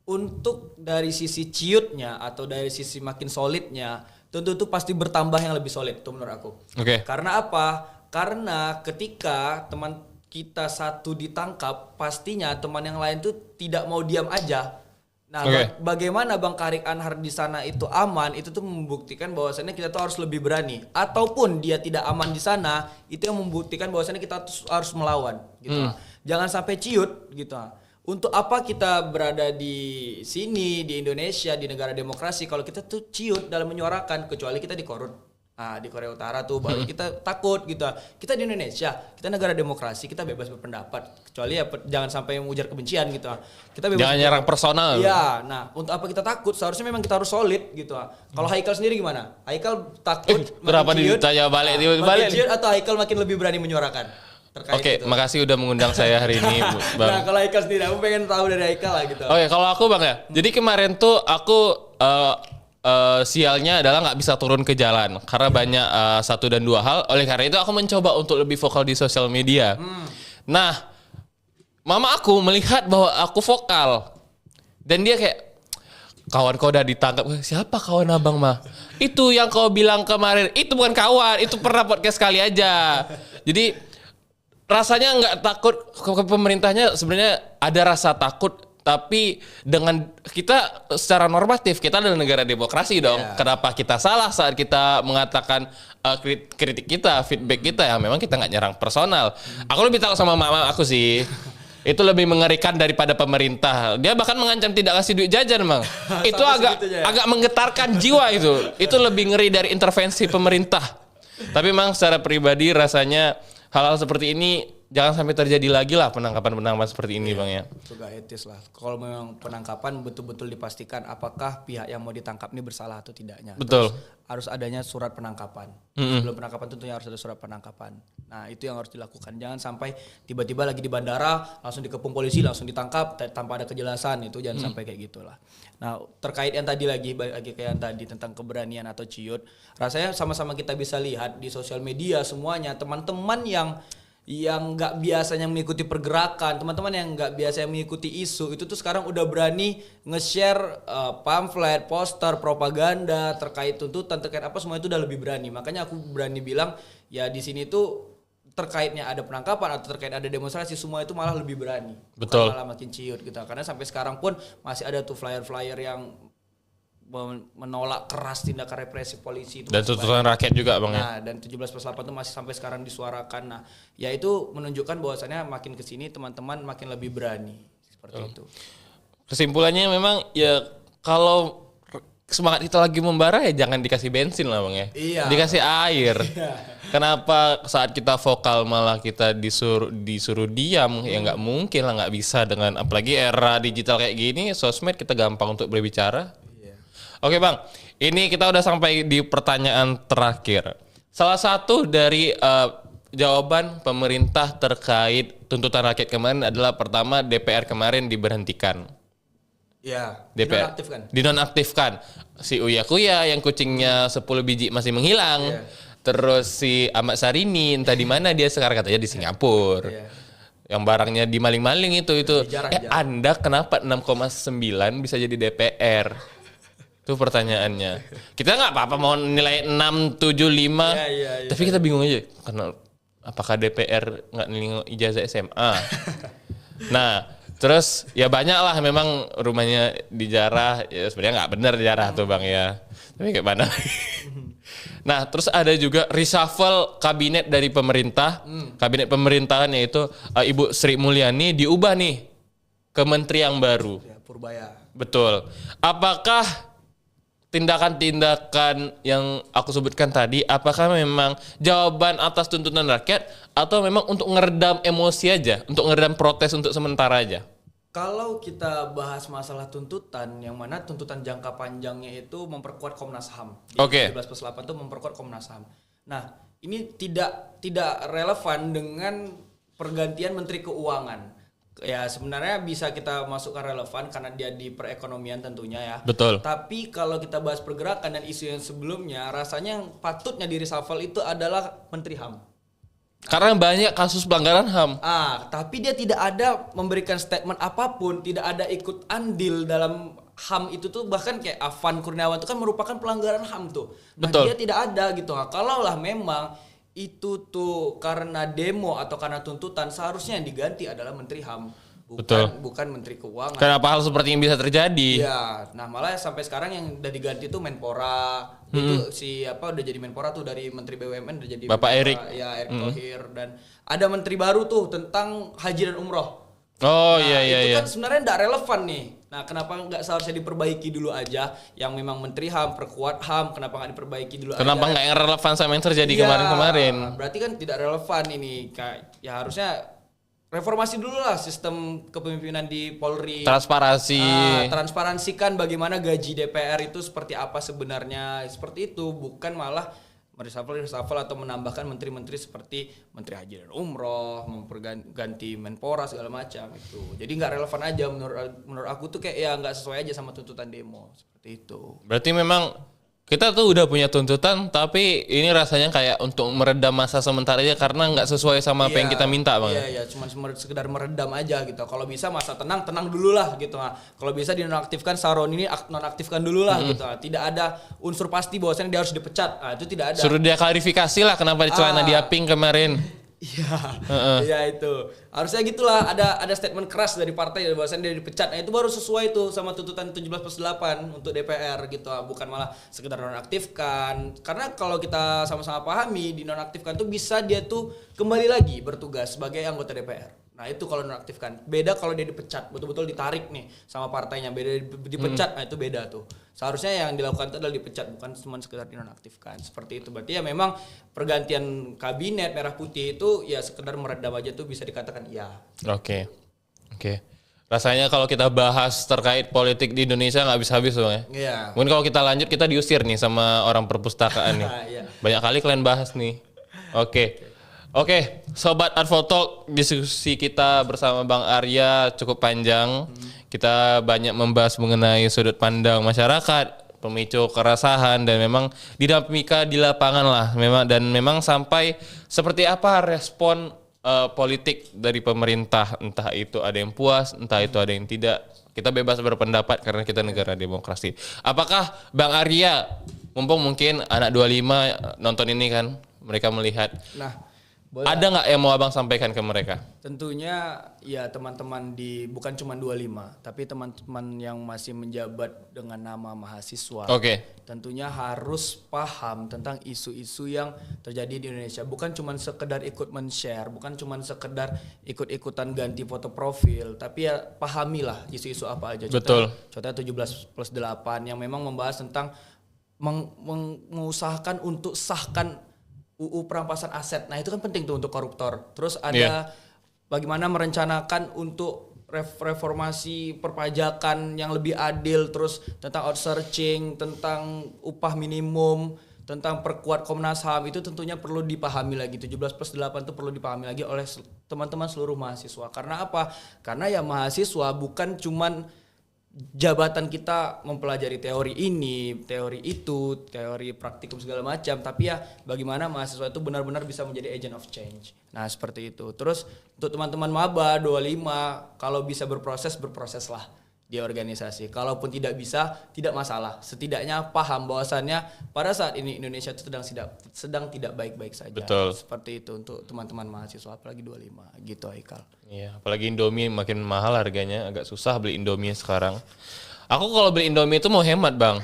Untuk dari sisi ciutnya atau dari sisi makin solidnya, tentu itu pasti bertambah yang lebih solid itu menurut aku. Oke. Karena apa? Karena ketika teman kita satu ditangkap, pastinya teman yang lain tuh tidak mau diam aja. Nah, bagaimana Bang Harik Anhar di sana itu aman, itu tuh membuktikan bahwasannya kita tuh harus lebih berani. Ataupun dia tidak aman di sana, itu yang membuktikan bahwasannya kita tuh harus melawan gitu. Jangan sampai ciut gitu. Untuk apa kita berada di sini di Indonesia, di negara demokrasi kalau kita tuh ciut dalam menyuarakan, kecuali kita dikorut. Nah, di Korea Utara tuh baru kita takut gitu. Kita di Indonesia, kita negara demokrasi, kita bebas berpendapat. Kecuali ya jangan sampai mengujar kebencian gitu. Kita bebas. Jangan nyerang personal. Iya, nah untuk apa kita takut? Seharusnya memang kita harus solid gitu. Kalau Haikal sendiri gimana? Haikal takut kenapa ditanya balik balik atau Haikal makin lebih berani menyuarakan? Oke, makasih udah mengundang saya hari ini, Bang. Nah, kalau Haikal sendiri aku pengen tahu dari Haikal lah gitu. Oke, kalau aku Bang ya. Jadi kemarin tuh aku sialnya adalah nggak bisa turun ke jalan karena banyak satu dan dua hal. Oleh karena itu aku mencoba untuk lebih vokal di sosial media. Nah, mama aku melihat bahwa aku vokal dan dia kayak, kawan kau udah ditangkap. Siapa kawan abang mah? Itu yang kau bilang kemarin. Itu bukan kawan, itu pernah podcast kali aja. Jadi rasanya nggak takut ke pemerintahnya, sebenarnya ada rasa takut. Tapi dengan kita secara normatif, kita adalah negara demokrasi dong. Kenapa kita salah saat kita mengatakan kritik kita, feedback kita ya memang kita nggak nyerang personal. Aku lebih takut sama mama aku sih. Itu lebih mengerikan daripada pemerintah. Dia bahkan mengancam tidak kasih duit jajan, Bang. Itu agak menggetarkan jiwa itu. Itu lebih ngeri dari intervensi pemerintah. Tapi memang secara pribadi rasanya hal-hal seperti ini jangan sampai terjadi lagi lah penangkapan-penangkapan seperti ini, Bang ya. Itu gak etis lah. Kalau memang penangkapan betul-betul dipastikan apakah pihak yang mau ditangkap ini bersalah atau tidaknya. Betul. Terus harus adanya surat penangkapan. Sebelum penangkapan tentunya harus ada surat penangkapan. Nah, itu yang harus dilakukan. Jangan sampai tiba-tiba lagi di bandara langsung dikepung polisi, langsung ditangkap tanpa ada kejelasan. Itu jangan sampai kayak gitulah. Nah, terkait yang tadi lagi kayak yang tadi tentang keberanian atau ciut, rasanya sama-sama kita bisa lihat di sosial media semuanya teman-teman yang nggak biasanya mengikuti pergerakan, teman-teman yang nggak biasa mengikuti isu itu tuh sekarang udah berani nge-share pamflet, poster, propaganda terkait tuntutan, terkait apa semua itu udah lebih berani. Makanya aku berani bilang ya di sini tuh terkaitnya ada penangkapan atau terkait ada demonstrasi semua itu malah lebih berani. Betul. Malah makin ciut gitu. Karena sampai sekarang pun masih ada tuh flyer-flyer yang menolak keras tindakan represif polisi itu Dan masih tuntutan rakyat juga Bang ya. Nah, dan 17+8 itu masih sampai sekarang disuarakan. Nah, ya itu menunjukkan bahwasannya makin kesini teman-teman makin lebih berani seperti itu. Kesimpulannya memang ya kalau semangat kita lagi membara ya jangan dikasih bensin lah Bang ya. Iya. Dikasih air. Kenapa saat kita vokal malah kita disuruh diam? Ya nggak mungkin lah, nggak bisa dengan apalagi era digital kayak gini, sosmed kita gampang untuk berbicara. Oke Bang, ini kita udah sampai di pertanyaan terakhir. Salah satu dari jawaban pemerintah terkait tuntutan rakyat kemarin adalah pertama DPR kemarin diberhentikan. Ya, DPR dinonaktifkan. Si Uya Kuya yang kucingnya 10 biji masih menghilang. Iya. Terus si Ahmad Sarini entah di mana dia sekarang, katanya di Singapura. Iya. Yang barangnya dimaling-maling itu. Dijarah. Anda kenapa 6,9 bisa jadi DPR? Itu pertanyaannya. Kita nggak apa-apa mau nilai 6, 7, 5. Iya. Tapi kita bingung aja. Karena apakah DPR nggak nilai ijazah SMA? Nah, terus ya banyak lah memang rumahnya dijarah. Ya sebenarnya nggak benar dijarah tuh Bang ya. Tapi kayak mana? Nah, terus ada juga reshuffle kabinet dari pemerintah. Kabinet pemerintahan yaitu Ibu Sri Mulyani diubah nih ke menteri yang baru. Ya, Purbaya. Betul. Apakah tindakan-tindakan yang aku sebutkan tadi, apakah memang jawaban atas tuntutan rakyat atau memang untuk ngeredam emosi aja, untuk ngeredam protes untuk sementara aja? Kalau kita bahas masalah tuntutan, yang mana tuntutan jangka panjangnya itu memperkuat Komnas HAM. Oke. 17+8 itu memperkuat Komnas HAM. Nah, ini tidak relevan dengan pergantian Menteri Keuangan. Ya sebenarnya bisa kita masukkan relevan karena dia di perekonomian tentunya ya. Betul. Tapi kalau kita bahas pergerakan dan isu yang sebelumnya, rasanya yang patutnya di reshuffle itu adalah Menteri HAM. Karena banyak kasus pelanggaran HAM. Tapi dia tidak ada memberikan statement apapun, tidak ada ikut andil dalam HAM itu tuh, bahkan kayak Afan Kurniawan itu kan merupakan pelanggaran HAM tuh. Nah, Betul. dia tidak ada gitu. Nah, kalaulah memang itu tuh karena demo atau karena tuntutan, seharusnya yang diganti adalah Menteri HAM, bukan Menteri Keuangan. Kenapa hal seperti ini bisa terjadi? Iya, nah malah sampai sekarang yang udah diganti itu Menpora. Itu udah jadi Menpora tuh dari Menteri BUMN udah jadi Bapak Menpora, Erick. Ya, Erick Thohir, dan ada menteri baru tuh tentang haji dan umroh. Oh Nah, iya itu iya. kan sebenarnya nggak relevan nih. Nah, kenapa nggak seharusnya diperbaiki dulu aja? Yang memang Menteri HAM, perkuat HAM, kenapa nggak diperbaiki dulu Kenapa aja? nggak yang relevan sama yang terjadi Iya, kemarin-kemarin? Berarti kan tidak relevan ini. Ya harusnya reformasi dulu lah sistem kepemimpinan di Polri. Transparansikan bagaimana gaji DPR itu seperti apa sebenarnya. Seperti itu, bukan malah mereshuffle atau menambahkan menteri-menteri seperti Menteri Haji dan Umroh, memperganti Menpora segala macam itu. Jadi nggak relevan aja menurut aku tuh, kayak ya nggak sesuai aja sama tuntutan demo seperti itu. Berarti memang kita tuh udah punya tuntutan, tapi ini rasanya kayak untuk meredam masa sementara aja karena nggak sesuai sama apa yang kita minta Bang. Iya, cuma sekedar meredam aja gitu. Kalau bisa masa tenang dulu lah gitu. Nah, kalau bisa dinonaktifkan Sahroni ini, nonaktifkan dulu lah gitu. Nah, tidak ada unsur pasti bahwasannya dia harus dipecat. Itu tidak ada. Suruh dia klarifikasi lah kenapa di celana dia pink kemarin. Iya itu harusnya gitulah, ada statement keras dari partai bahwasannya dia dipecat. Nah, itu baru sesuai tuh sama tuntutan 17+8 untuk DPR gitu, bukan malah sekedar nonaktifkan. Karena kalau kita sama-sama pahami, dinonaktifkan tuh bisa dia tuh kembali lagi bertugas sebagai anggota DPR. Nah, itu kalau nonaktifkan. Beda kalau dia dipecat, betul-betul ditarik nih sama partainya. Beda dipecat, nah itu beda tuh. Seharusnya yang dilakukan itu adalah dipecat, bukan cuma sekedar dinonaktifkan. Seperti itu. Berarti ya memang pergantian kabinet merah putih itu ya sekedar meredam aja tuh bisa dikatakan iya. Oke. Rasanya kalau kita bahas terkait politik di Indonesia nggak habis-habis Bang ya. Iya. Mungkin kalau kita lanjut kita diusir nih sama orang perpustakaan nih. Iya. Banyak kali kalian bahas nih. Oke, Sobat Advotalk, diskusi kita bersama Bang Arya cukup panjang. Kita banyak membahas mengenai sudut pandang masyarakat, pemicu keresahan, dan memang dinamika di lapangan lah. Memang sampai seperti apa respon politik dari pemerintah. Entah itu ada yang puas, entah itu ada yang tidak. Kita bebas berpendapat karena kita negara demokrasi. Apakah Bang Arya, mumpung mungkin anak 25 nonton ini kan, mereka melihat. Nah, Ada nggak yang mau abang sampaikan ke mereka? Tentunya ya teman-teman bukan cuma 25, tapi teman-teman yang masih menjabat dengan nama mahasiswa. Oke. Tentunya harus paham tentang isu-isu yang terjadi di Indonesia. Bukan cuma sekedar ikut men-share, bukan cuma sekedar ikut-ikutan ganti foto profil, tapi ya pahamilah isu-isu apa aja. Betul. Contohnya 17+8 yang memang membahas tentang mengusahakan untuk sahkan UU perampasan aset. Nah itu kan penting tuh untuk koruptor. Terus ada bagaimana merencanakan untuk reformasi perpajakan yang lebih adil. Terus tentang outsourcing, tentang upah minimum, tentang perkuat Komnas HAM. Itu tentunya perlu dipahami lagi. 17+8 itu perlu dipahami lagi oleh teman-teman seluruh mahasiswa. Karena apa? Karena ya mahasiswa bukan cuman jabatan kita mempelajari teori ini, teori itu, teori praktikum segala macam, tapi ya bagaimana mahasiswa itu benar-benar bisa menjadi agent of change. Nah, seperti itu. Terus untuk teman-teman maba 25, kalau bisa berproseslah di organisasi. Kalaupun tidak bisa, tidak masalah. Setidaknya paham bahwasannya pada saat ini Indonesia itu sedang tidak baik-baik saja. Betul. Seperti itu untuk teman-teman mahasiswa apalagi 25 gitu Haikal. Iya, apalagi Indomie makin mahal harganya, agak susah beli Indomie sekarang. Aku kalau beli Indomie itu mau hemat, Bang.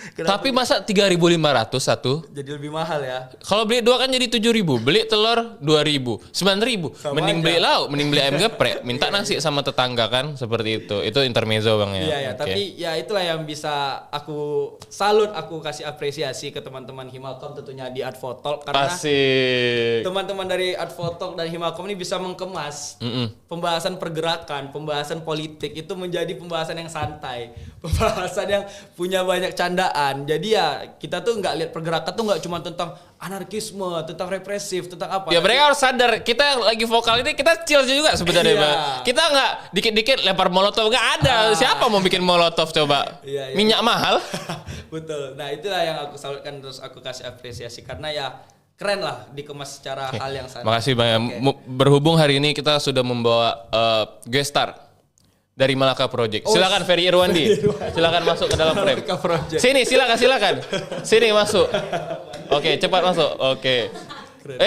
Tapi masa 3.500 satu? Jadi lebih mahal ya. Kalau beli 2 kan jadi 7.000. Beli telur 2.000, 9.000. Mending aja. beli lauk, mending beli ayam geprek, minta nasi sama tetangga kan, seperti itu. Itu intermezzo, Bang ya. Iya ya, Oke. tapi ya itulah yang bisa aku salut, aku kasih apresiasi ke teman-teman Himalcom tentunya di Advotalk karena Asik. teman-teman dari Advotalk dan Himalcom ini bisa mengemas pembahasan pergerakan, pembahasan politik itu menjadi pembahasan yang santai, pembahasan yang punya banyak candaan. Jadi ya kita tuh nggak lihat pergerakan tuh nggak cuma tentang anarkisme, tentang represif, tentang apa. Ya mereka harus sadar, kita yang lagi vokal ini kita chill juga sebenarnya, Iya. Bang. Kita nggak dikit-dikit lempar molotov, nggak ada. Siapa mau bikin molotov coba? Iya, iya. Minyak mahal. Betul. Nah itulah yang aku salutkan, terus aku kasih apresiasi karena ya keren lah dikemas secara hal yang santai. Makasih Bang. Berhubung hari ini kita sudah membawa guest star dari Malaka Project. Silakan Ferry Irwandi. Silakan masuk ke dalam frame. Malaka Project. Sini silakan. Sini masuk. Oke, cepat masuk. Oke.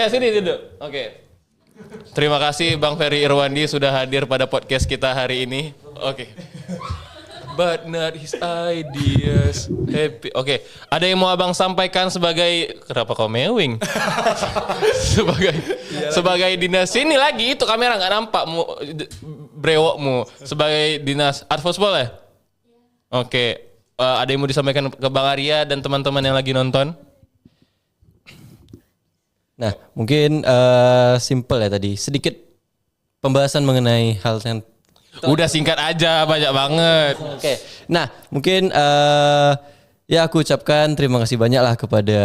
Sini duduk. Oke. Terima kasih Bang Ferry Irwandi sudah hadir pada podcast kita hari ini. Oke. But not his ideas. Happy. Oke, ada yang mau Abang sampaikan sebagai kenapa kau mewing? sebagai dinas sini lagi itu kamera nggak nampak brewokmu sebagai dinas Advos boleh? Oke, ada yang mau disampaikan ke Bang Arya dan teman-teman yang lagi nonton? Nah, mungkin simple ya tadi. Sedikit pembahasan mengenai hal yang Udah singkat aja, banyak banget. Oke. Nah, mungkin ya aku ucapkan terima kasih banyak lah kepada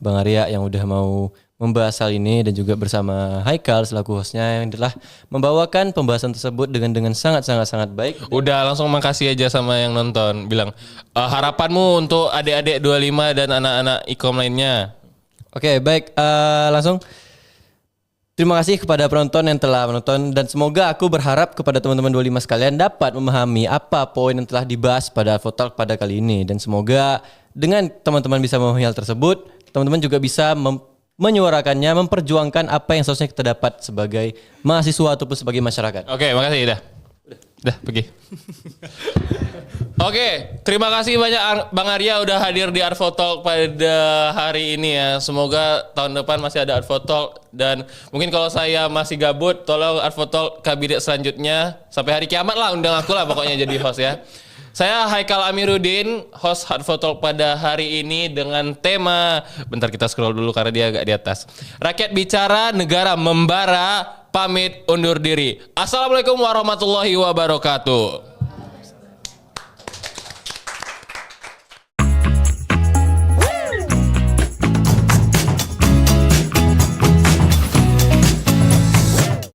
Bang Arya yang udah mau membahas hal ini dan juga bersama Haikal selaku hostnya yang telah membawakan pembahasan tersebut dengan sangat baik. Udah langsung makasih aja sama yang nonton. Bilang harapanmu untuk adik-adik 25 dan anak-anak ikom lainnya. Oke, baik. Langsung terima kasih kepada penonton yang telah menonton dan semoga aku berharap kepada teman-teman 25 sekalian dapat memahami apa poin yang telah dibahas pada Advotalk pada kali ini dan semoga dengan teman-teman bisa memahami hal tersebut, teman-teman juga bisa menyuarakannya, memperjuangkan apa yang seharusnya kita dapat sebagai mahasiswa ataupun sebagai masyarakat. Oke, makasih udah pergi. Oke, terima kasih banyak Bang Arya udah hadir di Advotalk pada hari ini ya. Semoga tahun depan masih ada Advotalk dan mungkin kalau saya masih gabut, tolong Advotalk kabinet selanjutnya sampai hari kiamat lah undang aku lah pokoknya jadi host ya. Saya Haikal Amiruddin, host Advotalk pada hari ini dengan tema, bentar kita scroll dulu karena dia agak di atas. Rakyat bicara, negara membara, pamit undur diri. Assalamualaikum warahmatullahi wabarakatuh.